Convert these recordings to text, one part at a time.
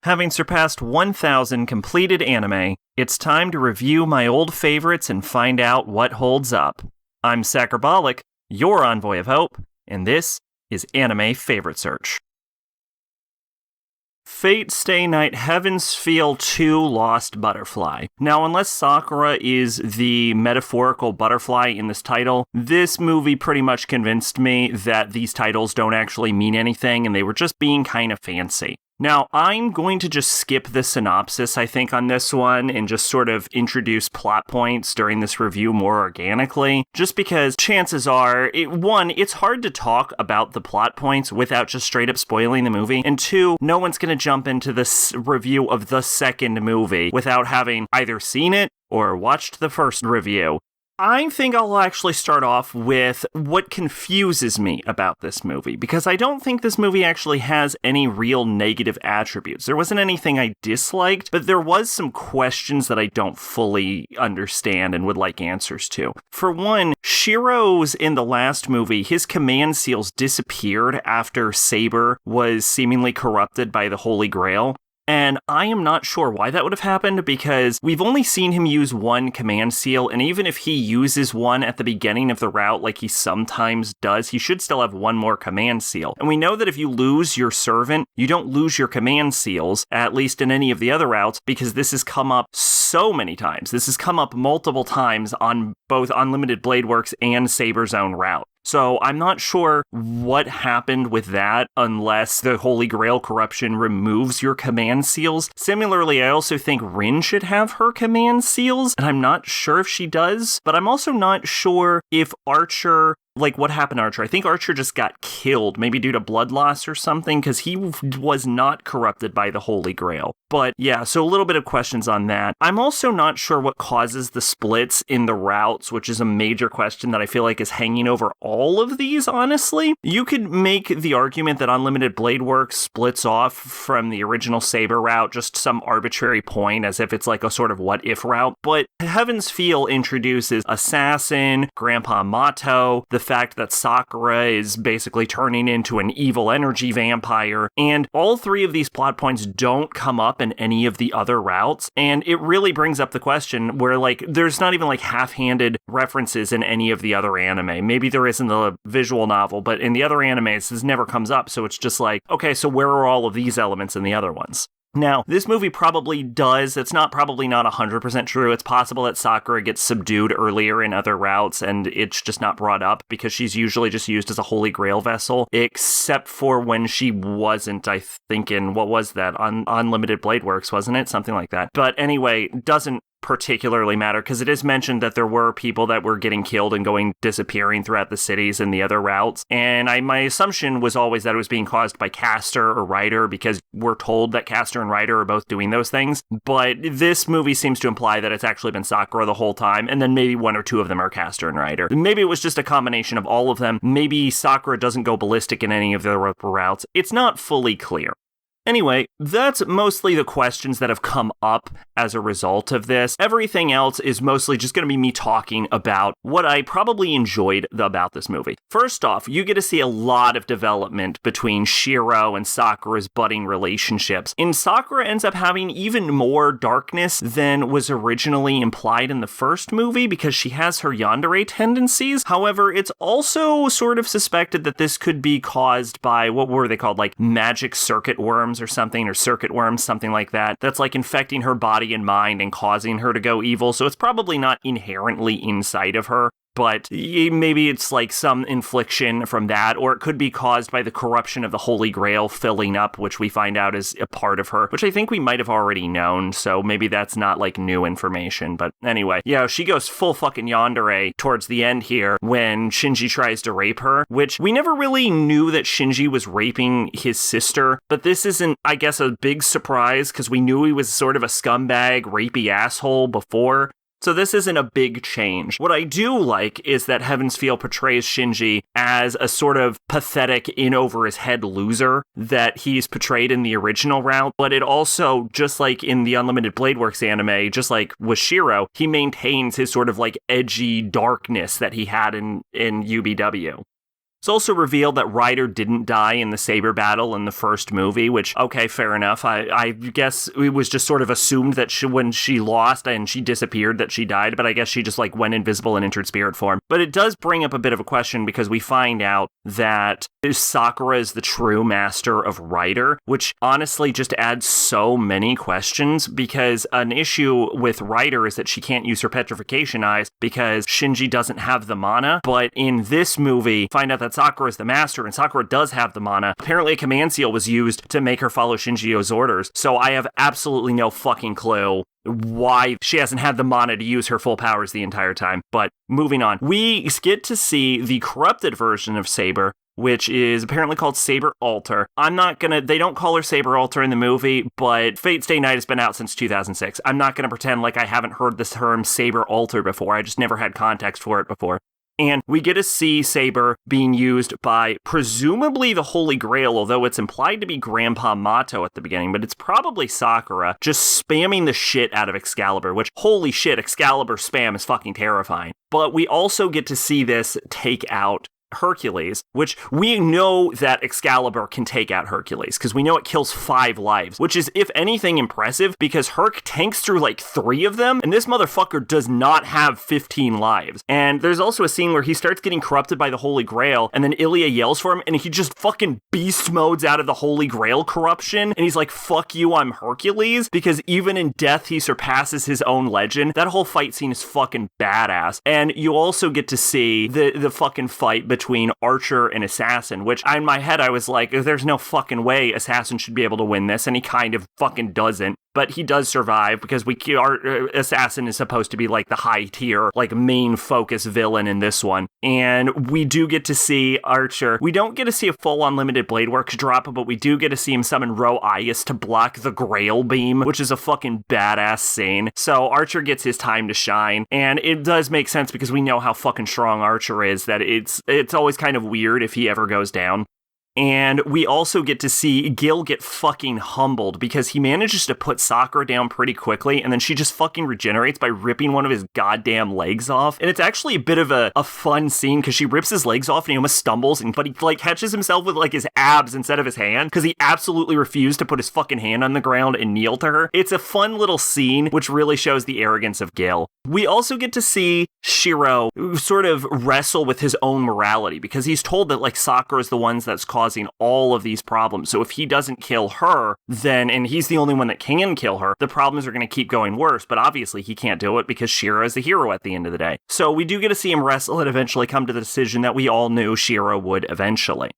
Having surpassed 1,000 completed anime, it's time to review my old favorites and find out what holds up. I'm Sacrabolic, your envoy of hope, and this is Anime Favorite Search. Fate Stay Night Heaven's Feel II.lost Butterfly. Now, unless Sakura is the metaphorical butterfly in this title, this movie pretty much convinced me that these titles don't actually mean anything and they were just being kind of fancy. Now, I'm going to just skip the synopsis, I think, on this one and just sort of introduce plot points during this review more organically, just because chances are, it's hard to talk about the plot points without just straight up spoiling the movie, and two, no one's going to jump into this review of the second movie without having either seen it or watched the first review. I think I'll actually start off with what confuses me about this movie, because I don't think this movie actually has any real negative attributes. There wasn't anything I disliked, but there was some questions that I don't fully understand and would like answers to. For one, Shiro's in the last movie, his command seals disappeared after Saber was seemingly corrupted by the Holy Grail. And I am not sure why that would have happened, because we've only seen him use one command seal, and even if he uses one at the beginning of the route like he sometimes does, he should still have one more command seal. And we know that if you lose your servant, you don't lose your command seals, at least in any of the other routes, because this has come up so many times. This has come up multiple times on both Unlimited Blade Works and Saber's own route. So I'm not sure what happened with that unless the Holy Grail corruption removes your command seals. Similarly, I also think Rin should have her command seals, and I'm not sure if she does, but I'm also not sure if Archer... what happened to Archer? I think Archer just got killed, maybe due to blood loss or something, because he was not corrupted by the Holy Grail. But yeah, so a little bit of questions on that. I'm also not sure what causes the splits in the routes, which is a major question that I feel like is hanging over all of these, honestly. You could make the argument that Unlimited Blade Works splits off from the original Saber route, just some arbitrary point, as if it's like a sort of what-if route. But Heaven's Feel introduces Assassin, Grandpa Mato, the fact that Sakura is basically turning into an evil energy vampire, and all three of these plot points don't come up in any of the other routes, and it really brings up the question where, there's not even, half-handed references in any of the other anime. Maybe there is in the visual novel, but in the other animes, this never comes up, so it's just okay, so where are all of these elements in the other ones? Now, this movie probably does, probably not 100% true. It's possible that Sakura gets subdued earlier in other routes and it's just not brought up because she's usually just used as a Holy Grail vessel, except for when she wasn't, I think what was that? On Unlimited Blade Works, wasn't it? Something like that. But anyway, doesn't particularly matter because it is mentioned that there were people that were getting killed and disappearing throughout the cities and the other routes, and my assumption was always that it was being caused by Caster or Ryder, because we're told that Caster and Ryder are both doing those things, but this movie seems to imply that it's actually been Sakura the whole time, and then maybe one or two of them are Caster and Ryder. Maybe it was just a combination of all of them. Maybe Sakura doesn't go ballistic in any of the routes. It's not fully clear. Anyway, that's mostly the questions that have come up as a result of this. Everything else is mostly just going to be me talking about what I probably enjoyed about this movie. First off, you get to see a lot of development between Shiro and Sakura's budding relationships. And Sakura ends up having even more darkness than was originally implied in the first movie because she has her yandere tendencies. However, it's also sort of suspected that this could be caused by, what were they called, magic circuit worms or something, or circuit worms, something like that. That's infecting her body and mind and causing her to go evil. So it's probably not inherently inside of her, but maybe it's some infliction from that, or it could be caused by the corruption of the Holy Grail filling up, which we find out is a part of her, which I think we might have already known, so maybe that's not new information. But anyway, she goes full fucking yandere towards the end here when Shinji tries to rape her, which we never really knew that Shinji was raping his sister, but this isn't, I guess, a big surprise because we knew he was sort of a scumbag, rapey asshole before. So this isn't a big change. What I do like is that Heaven's Feel portrays Shinji as a sort of pathetic, in-over-his-head loser that he's portrayed in the original route, but it also, just like in the Unlimited Blade Works anime, just like with Shiro, he maintains his sort of edgy darkness that he had in UBW. It's also revealed that Ryder didn't die in the saber battle in the first movie, which, okay, fair enough. I guess it was just sort of assumed that when she lost and she disappeared that she died, but I guess she just like went invisible and entered spirit form. But it does bring up a bit of a question because we find out that Sakura is the true master of Ryder, which honestly just adds so many questions because an issue with Ryder is that she can't use her petrification eyes because Shinji doesn't have the mana. But in this movie, find out that Sakura is the master, and Sakura does have the mana. Apparently, a command seal was used to make her follow Shinjio's orders, so I have absolutely no fucking clue why she hasn't had the mana to use her full powers the entire time. But moving on, we get to see the corrupted version of Saber, which is apparently called Saber Alter. They don't call her Saber Alter in the movie, but Fate Stay Night has been out since 2006. I'm not gonna pretend like I haven't heard this term Saber Alter before. I just never had context for it before. And we get to see Saber being used by presumably the Holy Grail, although it's implied to be Grandpa Mato at the beginning, but it's probably Sakura just spamming the shit out of Excalibur, which, holy shit, Excalibur spam is fucking terrifying. But we also get to see this take out Hercules, which we know that Excalibur can take out Hercules, because we know it kills 5 lives, which is, if anything, impressive, because Herc tanks through like 3 of them, and this motherfucker does not have 15 lives. And there's also a scene where he starts getting corrupted by the Holy Grail, and then Ilya yells for him, and he just fucking beast modes out of the Holy Grail corruption, and he's like, fuck you, I'm Hercules, because even in death, he surpasses his own legend. That whole fight scene is fucking badass. And you also get to see the fucking fight between Archer and Assassin, which in my head I was like, there's no fucking way Assassin should be able to win this, and he kind of fucking doesn't. But he does survive because our Assassin is supposed to be like the high tier, like main focus villain in this one. And we do get to see Archer. We don't get to see a full unlimited Blade Works drop, but we do get to see him summon Ro-Ias to block the Grail Beam, which is a fucking badass scene. So Archer gets his time to shine. And it does make sense because we know how fucking strong Archer is, that it's always kind of weird if he ever goes down. And we also get to see Gil get fucking humbled because he manages to put Sakura down pretty quickly, and then she just fucking regenerates by ripping one of his goddamn legs off. And it's actually a bit of a fun scene because she rips his legs off and he almost stumbles, but he like catches himself with like his abs instead of his hand because he absolutely refused to put his fucking hand on the ground and kneel to her. It's a fun little scene which really shows the arrogance of Gil. We also get to see Shiro sort of wrestle with his own morality because he's told that like Sakura is the ones that's causing all of these problems. So if he doesn't kill her, then, and he's the only one that can kill her, the problems are going to keep going worse. But obviously he can't do it because Shiro is the hero at the end of the day. So we do get to see him wrestle and eventually come to the decision that we all knew Shiro would eventually.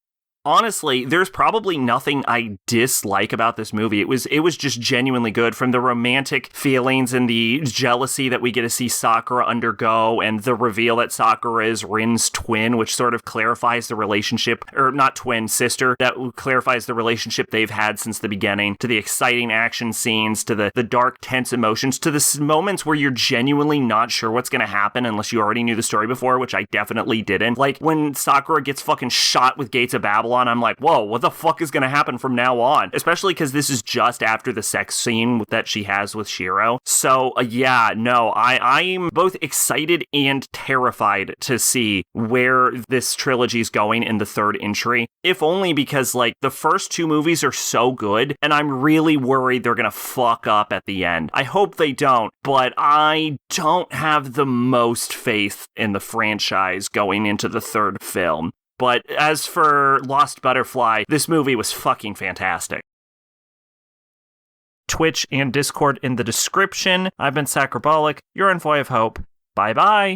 Honestly, there's probably nothing I dislike about this movie. It was just genuinely good, from the romantic feelings and the jealousy that we get to see Sakura undergo, and the reveal that Sakura is Rin's twin, which sort of clarifies the relationship, or not twin, sister, that clarifies the relationship they've had since the beginning, to the exciting action scenes, to the dark, tense emotions, to the moments where you're genuinely not sure what's going to happen unless you already knew the story before, which I definitely didn't. Like, when Sakura gets fucking shot with Gates of Babylon, I'm like, whoa, what the fuck is going to happen from now on? Especially because this is just after the sex scene that she has with Shiro. So, I'm both excited and terrified to see where this trilogy is going in the third entry. If only because, like, the first 2 movies are so good, and I'm really worried they're going to fuck up at the end. I hope they don't, but I don't have the most faith in the franchise going into the third film. But as for Lost Butterfly, this movie was fucking fantastic. Twitch and Discord in the description. I've been Sacrobolic, your envoy of hope. Bye-bye.